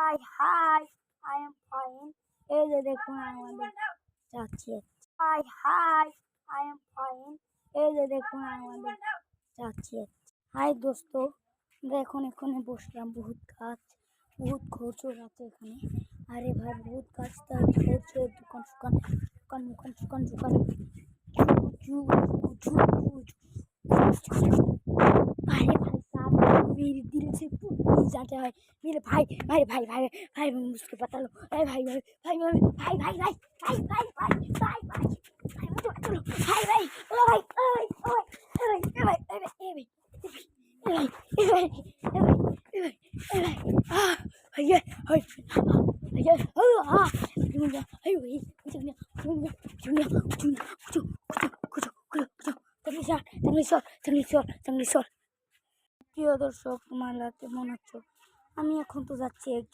Hi I am fine. এই যে দেখুন আমাদের যাচ্ছি। Hi I am fine. এই যে দেখুন আমাদের যাচ্ছি। হাই দোস্ত, আমরা এখানে বসলাম। বহুত গাছ, বহুত খরচর আছে এখানে। আরে ভাই বহুত গাছ, তার খরচর, দোকান ফুকান দোকান দোকান দোকান দোকান अरे भाई साहब, मेरे दिल से पूछ जाता है। मेरे भाई भाई भाई भाई भाई मुझको बता लो। अरे भाई भाई भाई भाई भाई भाई भाई भाई भाई भाई भाई भाई भाई मुझे बता लो। भाई भाई ओ भाई ओ भाई ओ भाई ए भाई ए भाई ए भाई ए भाई ए भाई ए भाई ए भाई ah भैया हाय भैया ah भैया हाय भाई मुझे मुझे প্রিয় দর্শক, তোমার কেমন আছো? আমি এখন তো যাচ্ছি